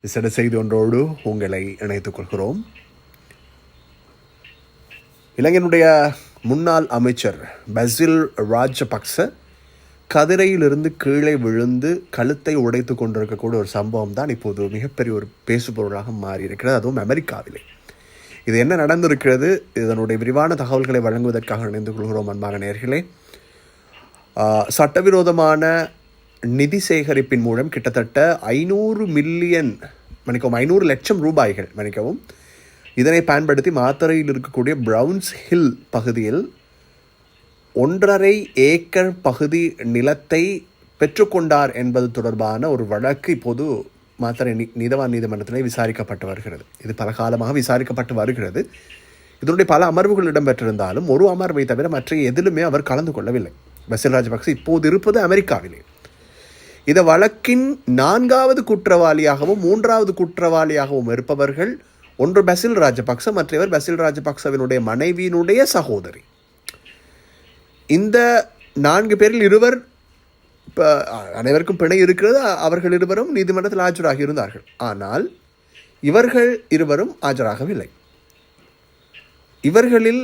விசேட செய்தி ஒன்றோடு உங்களை இணைத்துக் கொள்கிறோம். இலங்கையினுடைய முன்னாள் அமைச்சர் பசில் ராஜபக்ச கதிரையிலிருந்து கீழே விழுந்து கழுத்தை உடைத்து கொண்டிருக்கக்கூடிய ஒரு சம்பவம் தான் இப்போது மிகப்பெரிய ஒரு பேசுபொருளாக மாறியிருக்கிறது, அதுவும் அமெரிக்காவிலே. இது என்ன நடந்திருக்கிறது, இதனுடைய விரிவான தகவல்களை வழங்குவதற்காக இணைந்து கொள்கிறோம் அன்பான நேயர்களே. சட்டவிரோதமான நிதி சேகரிப்பின் மூலம் கிட்டத்தட்ட 500 லட்சம் ரூபாய்கள் இதனை பயன்படுத்தி மாத்தறையில் இருக்கக்கூடிய பிரவுன்ஸ் ஹில் பகுதியில் 1.5 ஏக்கர் பகுதி நிலத்தை பெற்றுக்கொண்டார் என்பது தொடர்பான ஒரு வழக்கு இப்போது மாத்தறை நீதவான் நீதிமன்றத்தில் விசாரிக்கப்பட்டு வருகிறது. இது பல காலமாக விசாரிக்கப்பட்டு வருகிறது. இதனுடைய பல அமர்வுகள் இடம்பெற்றிருந்தாலும் ஒரு அமர்வை தவிர மற்ற எதிலுமே அவர் கலந்து கொள்ளவில்லை. பசில் ராஜபக்ச இப்போது இருப்பது அமெரிக்காவிலே. இந்த வழக்கின் 4வது குற்றவாளியாகவும் 3வது குற்றவாளியாகவும் இருப்பவர்கள் ஒன்று பசில் ராஜபக்ச, மற்றவர் பசில் ராஜபக்சவினுடைய மனைவியினுடைய சகோதரி. இந்த 4 பேரில் இருவர் அனைவருக்கும் பிணை இருக்கிறது. அவர்கள் இருவரும் நீதிமன்றத்தில் ஆஜராகி இருந்தார்கள். ஆனால் இவர்கள் இருவரும் ஆஜராகவில்லை. இவர்களில்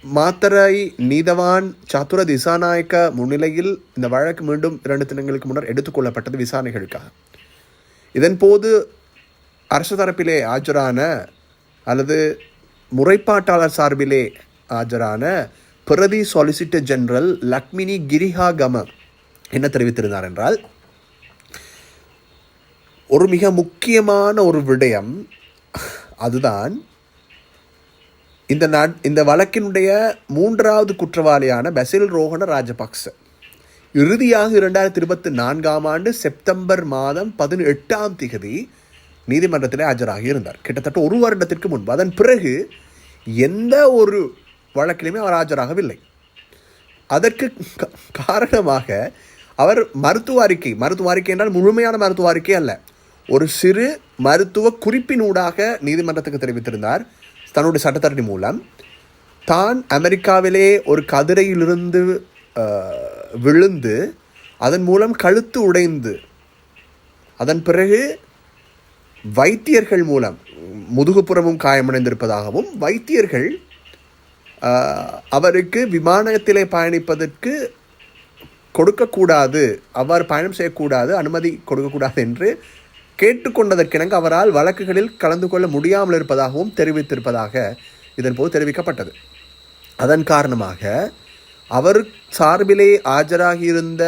மாத்தரை நீதவான் சாத்துர திசாநாயக்க முன்னிலையில் இந்த வழக்கு மீண்டும் 2 தினங்களுக்கு முன்னர் எடுத்துக்கொள்ளப்பட்டது விசாரணைகளுக்காக. இதன் போது அரசு தரப்பிலே ஆஜரான அல்லது முறைப்பாட்டாளர் சார்பிலே ஆஜரான பிரதி சொலிசிட்டர் ஜெனரல் லக்மினி கிரிஹாகம என்ன தெரிவித்திருந்தார் என்றால், ஒரு மிக முக்கியமான ஒரு விடயம் அதுதான், இந்த வழக்கினுடைய 3வது குற்றவாளியான பசில் ரோஹண ராஜபக்ச இறுதியாக 2024ஆம் ஆண்டு செப்டம்பர் மாதம் 18ஆம் தேதி நீதிமன்றத்திலே ஆஜராகி இருந்தார். கிட்டத்தட்ட 1 வருடத்திற்கு முன்பு. அதன் பிறகு எந்த ஒரு வழக்கிலுமே அவர் ஆஜராகவில்லை. அதற்கு காரணமாக அவர் மருத்துவ அறிக்கை என்றால் முழுமையான மருத்துவ அறிக்கை அல்ல, ஒரு சிறு மருத்துவ குறிப்பினூடாக நீதிமன்றத்துக்கு தெரிவித்திருந்தார். தன்னுடைய சட்டத்தரணி மூலம் தான் அமெரிக்காவிலே ஒரு கதிரையிலிருந்து விழுந்து அதன் மூலம் கழுத்து உடைந்து அதன் பிறகு வைத்தியர்கள் மூலம் முதுகுப்புறமும் காயமடைந்திருப்பதாகவும் வைத்தியர்கள் அவருக்கு விமானத்திலே பயணிப்பதற்கு கொடுக்கக்கூடாது, அவ்வாறு பயணம் செய்யக்கூடாது, அனுமதி கொடுக்கக்கூடாது என்று கேட்டுக்கொண்டதற்கிணங்க அவரால் வழக்குகளில் கலந்து கொள்ள முடியாமல் இருப்பதாகவும் தெரிவித்திருப்பதாக இதன் போது தெரிவிக்கப்பட்டது. அதன் காரணமாக அவர் சார்பிலே ஆஜராகியிருந்த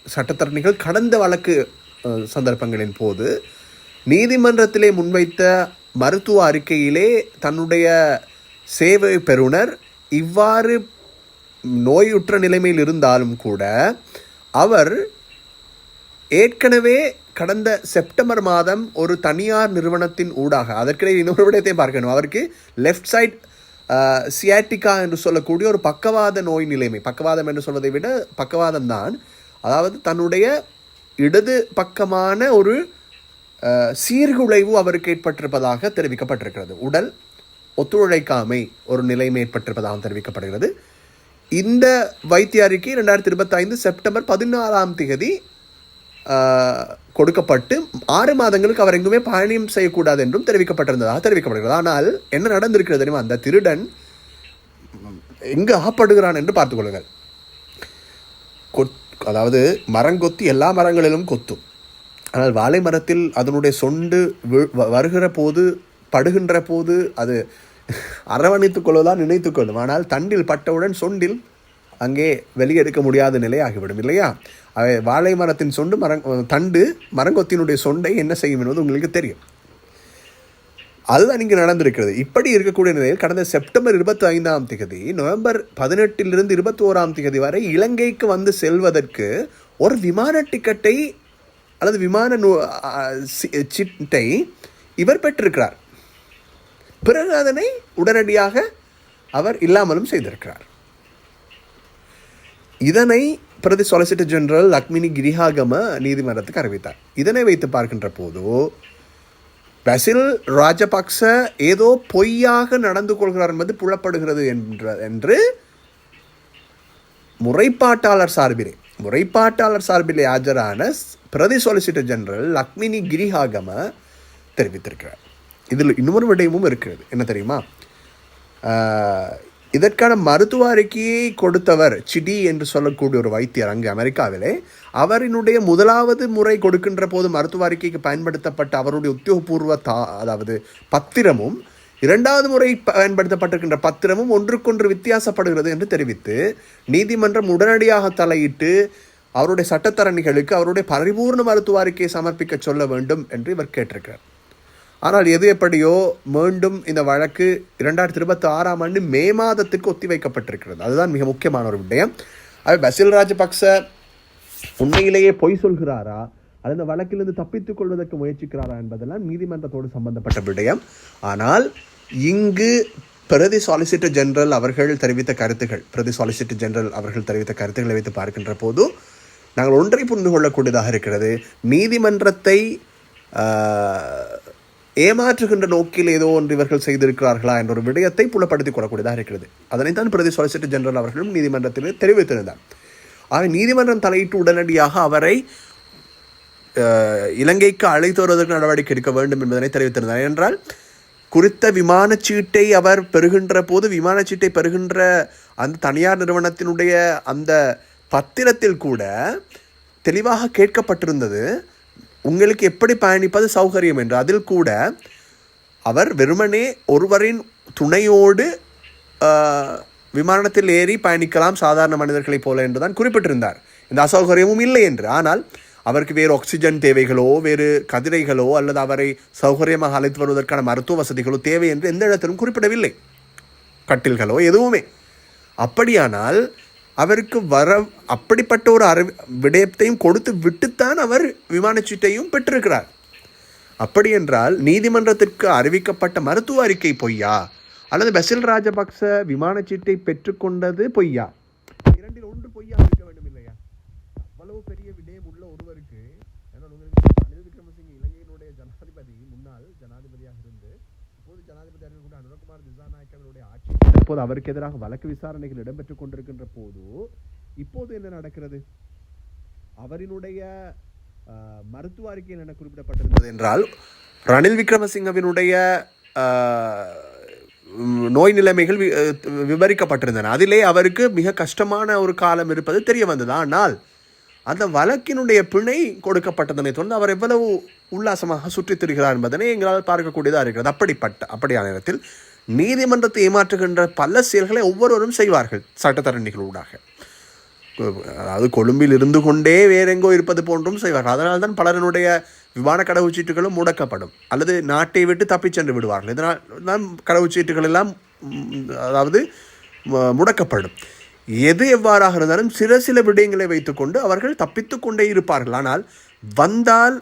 சட்டத்தரணிகள் கடந்த வழக்கு சந்தர்ப்பங்களின் போது நீதிமன்றத்திலே முன்வைத்த மருத்துவ அறிக்கையிலே தன்னுடைய சேவை பெறுநர் இவ்வாறு நோயுற்ற நிலைமையில் இருந்தாலும் கூட அவர் ஏற்கனவே கடந்த செப்டம்பர் மாதம் ஒரு தனியார் நிறுவனத்தின் ஊடாக, அதற்கிடையே இன்னொரு விடயத்தை பார்க்கணும், அவருக்கு லெஃப்ட் சைட் சியாட்டிகா என்று சொல்லக்கூடிய ஒரு பக்கவாத நோய் நிலைமை, பக்கவாதம் என்று சொல்வதை விட பக்கவாதம் தான், அதாவது தன்னுடைய இடது பக்கமான ஒரு சீர்குலைவு அவருக்கு ஏற்பட்டிருப்பதாக தெரிவிக்கப்பட்டிருக்கிறது. உடல் ஒத்துழைக்காமை ஒரு நிலைமை ஏற்பட்டிருப்பதாக தெரிவிக்கப்படுகிறது. இந்த வைத்திய அறிக்கை 2025 செப்டம்பர் 16ஆம் தேதி கொடுக்கப்பட்டு 6 மாதங்களுக்கு அவர் எங்குமே பயணம் செய்யக்கூடாது என்றும் தெரிவிக்கப்பட்டிருந்ததாக தெரிவிக்கப்படுகிறது. ஆனால் என்ன நடந்திருக்கிறது தெரியுமா? அந்த திருடன் எங்கு அகப்படுகிறான் என்று பார்த்துக் கொள்ளுங்கள். அதாவது மரங்கொத்தி எல்லா மரங்களிலும் கொத்தும், ஆனால் வாழை மரத்தில் அதனுடைய சொண்டு வருகிற போது படுகின்ற போது அது அரவணைத்துக் கொள்வதான் நினைத்துக் கொள்ளும். ஆனால் தண்டில் பட்டவுடன் சொண்டில் அங்கே வெளியெடுக்க முடியாத நிலை ஆகிவிடும் இல்லையா? வாழை மரத்தின் சொண்டு தண்டு மரங்கொத்தினுடைய சொண்டை என்ன செய்யும் என்பது உங்களுக்கு தெரியும். அதுதான் இங்கே நடந்திருக்கிறது. இப்படி இருக்கக்கூடிய நிலையில் கடந்த செப்டம்பர் 25ஆம் தேதி நவம்பர் 18லிருந்து 21ஆம் தேதி வரை இலங்கைக்கு வந்து செல்வதற்கு ஒரு விமான டிக்கெட்டை அல்லது விமான சீட்டை இவர் பெற்றிருக்கிறார். பிறகு அதனை உடனடியாக அவர் இல்லாமலும் செய்திருக்கிறார். இதனை பிரதி சொலிசிட்டர் ஜெனரல் லக்மினி கிரிஹாகம நீதிமன்றத்துக்கு அறிவித்தார். இதனை வைத்து பார்க்கின்ற போது பசில் ராஜபக்ச ஏதோ பொய்யாக நடந்து கொள்கிறார் என்பது புலப்படுகிறது என்று முறைப்பாட்டாளர் சார்பிலே முறைப்பாட்டாளர் சார்பில் ஆஜரான பிரதி சொலிசிட்டர் ஜெனரல் லக்மினி கிரிஹாகம தெரிவித்திருக்கிறார். இதில் இன்னொரு விடயமும் இருக்கிறது. என்ன தெரியுமா? இதற்கான மருத்துவ அறிக்கையை கொடுத்தவர் சிடி என்று சொல்லக்கூடிய ஒரு வைத்தியர் அங்கு அமெரிக்காவிலே, அவரினுடைய முதலாவது முறை கொடுக்கின்ற போது மருத்துவ அறிக்கைக்கு பயன்படுத்தப்பட்ட அவருடைய உத்தியோகபூர்வ அதாவது பத்திரமும் இரண்டாவது முறை பயன்படுத்தப்பட்டிருக்கின்ற பத்திரமும் ஒன்றுக்கொன்று வித்தியாசப்படுகிறது என்று தெரிவித்து நீதிமன்றம் உடனடியாக தலையிட்டு அவருடைய சட்டத்தரணிகளுக்கு அவருடைய பரிபூர்ண மருத்துவ அறிக்கையை சமர்ப்பிக்க சொல்ல வேண்டும் என்று இவர் கேட்டிருக்கிறார். ஆனால் எது எப்படியோ மீண்டும் இந்த வழக்கு 2026 மே மாதத்துக்கு ஒத்திவைக்கப்பட்டிருக்கிறது. அதுதான் மிக முக்கியமான ஒரு விடயம். பசில் ராஜபக்ச உண்மையிலேயே பொய் சொல்கிறாரா அல்லது இந்த வழக்கிலிருந்து தப்பித்துக் கொள்வதற்கு முயற்சிக்கிறாரா என்பதெல்லாம் நீதிமன்றத்தோடு சம்பந்தப்பட்ட விடயம். ஆனால் இங்கு பிரதி சொலிசிட்டர் ஜெனரல் அவர்கள் தெரிவித்த கருத்துக்களை வைத்து பார்க்கின்ற போது நாங்கள் ஒன்றை புரிந்து கொள்ளக்கூடியதாக இருக்கிறது. நீதிமன்றத்தை ஏமாற்றுகின்ற நோக்கில் ஏதோ ஒன்று இவர்கள் செய்திருக்கிறார்களா என்ற ஒரு விடயத்தை புலப்படுத்திக் கொள்ளக்கூடியதாக இருக்கிறது. அதனைத்தான் பிரதி சொலிசிட்டர் ஜெனரல் அவர்களும் நீதிமன்றத்தில் தெரிவித்திருந்தார். ஆக நீதிமன்றம் தலையிட்டு உடனடியாக அவரை இலங்கைக்கு அழைத்து வருவதற்கு நடவடிக்கை எடுக்க வேண்டும் என்பதனை தெரிவித்திருந்தார். என்றால் குறித்த விமானச்சீட்டை அவர் பெறுகின்ற போது விமானச்சீட்டை பெறுகின்ற அந்த தனியார் நிறுவனத்தினுடைய அந்த பத்திரத்தில் கூட தெளிவாக கேட்கப்பட்டிருந்தது உங்களுக்கு எப்படி பயணிப்பது சௌகரியம் என்று. அதில் கூட அவர் வெறுமனே ஒருவரின் துணையோடு விமானத்தில் ஏறி பயணிக்கலாம் சாதாரண மனிதர்களைப் போல என்றுதான் குறிப்பிட்டிருந்தார். இந்த அசௌகரியமும் இல்லை என்று. ஆனால் அவருக்கு வேறு ஆக்சிஜன் தேவைகளோ வேறு கதிரைகளோ அல்லது அவரை சௌகரியமாக அழைத்து வருவதற்கான மருத்துவ வசதிகளோ தேவை என்று எந்த இடத்திலும் குறிப்பிடவில்லை, கட்டில்களோ எதுவுமே. அப்படியானால் அவருக்கு அப்படிப்பட்ட ஒரு விடயத்தையும் கொடுத்து விட்டுத்தான் அவர் விமானச்சீட்டையும் பெற்றிருக்கிறார். அப்படி என்றால் நீதிமன்றத்திற்கு அறிவிக்கப்பட்ட மருத்துவ அறிக்கை பொய்யா அல்லது பசில் ராஜபக்ச விமானச்சீட்டை பெற்றுக்கொண்டது பொய்யா? இரண்டில் ஒன்று பொய்யா இருக்க வேண்டும் இல்லையா? அவ்வளவு பெரிய விடயம் உள்ள ஒருவருக்கு ரணில் விக்ரமசிங்கே இலங்கையினுடைய ஜனாதிபதி, முன்னாள் ஜனாதிபதியாக இருந்து இப்போது ஜனாதிபதியாக கூட அனுரகுமார் திசாநாயக்கவருடைய ஆட்சி இப்போது அவருக்கு எதிராக வழக்கு விசாரணைகள் இடம்பெற்றுக் கொண்டிருக்கின்ற போது இப்போது என்ன நடக்கிறது? அவரினுடைய மருத்துவ அறிக்கையில் என்ன குறிப்பிடப்பட்டிருந்தது என்றால் ரணில் விக்ரமசிங்கவினுடைய நோய் நிலைமைகள் விவரிக்கப்பட்டிருந்தன. அதிலே அவருக்கு மிக கஷ்டமான ஒரு காலம் இருப்பது தெரிய வந்தது. ஆனால் அந்த வழக்கினுடைய பிணை கொடுக்கப்பட்டதனை தொடர்ந்து அவர் எவ்வளவு உல்லாசமாக சுற்றித் திரிகிறார் என்பதனை எங்களால் பார்க்கக்கூடியதாக இருக்கிறது. அப்படியான நேரத்தில் நீதிமன்றத்தை ஏமாற்றுகின்ற பல செயல்களை ஒவ்வொருவரும் செய்வார்கள் சட்டத்தரணிகளூடாக. அதாவது கொழும்பில் இருந்து கொண்டே வேறெங்கோ இருப்பது போன்றும் செய்வார்கள். அதனால்தான் பலருடைய விமான கடவுச்சீட்டுகளும் முடக்கப்படும் அல்லது நாட்டை விட்டு தப்பிச் சென்று விடுவார்கள். இதனால் தான் கடவுச்சீட்டுகள் எல்லாம் அதாவது முடக்கப்படும். எது எவ்வாறாக இருந்தாலும் சில விடயங்களை வைத்துக்கொண்டு அவர்கள் தப்பித்து கொண்டே இருப்பார்கள். ஆனால் வந்தால்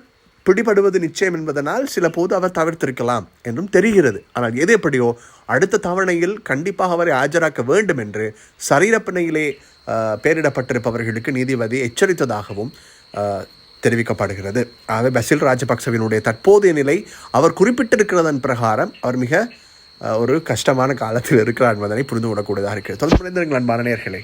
பிடிபடுவது நிச்சயம் என்பதனால் சில போது அவர் தவிர்த்திருக்கலாம் என்றும் தெரிகிறது. ஆனால் எது எப்படியோ அடுத்த தவணையில் கண்டிப்பாக அவரை ஆஜராக்க வேண்டும் என்று சரீரப்பிணையிலே பெயரிடப்பட்டிருப்பவர்களுக்கு நீதிபதி எச்சரித்ததாகவும் தெரிவிக்கப்படுகிறது. ஆகவே பசில் ராஜபக்சவினுடைய தற்போதைய நிலை அவர் குறிப்பிட்டிருக்கிறதன் பிரகாரம் அவர் மிக ஒரு கஷ்டமான காலத்தில் இருக்கிறார் என்பதனை புரிந்து கொள்ளக்கூடியதாக இருக்கிறது. தொடர்ந்து அன்பான நேயர்களே.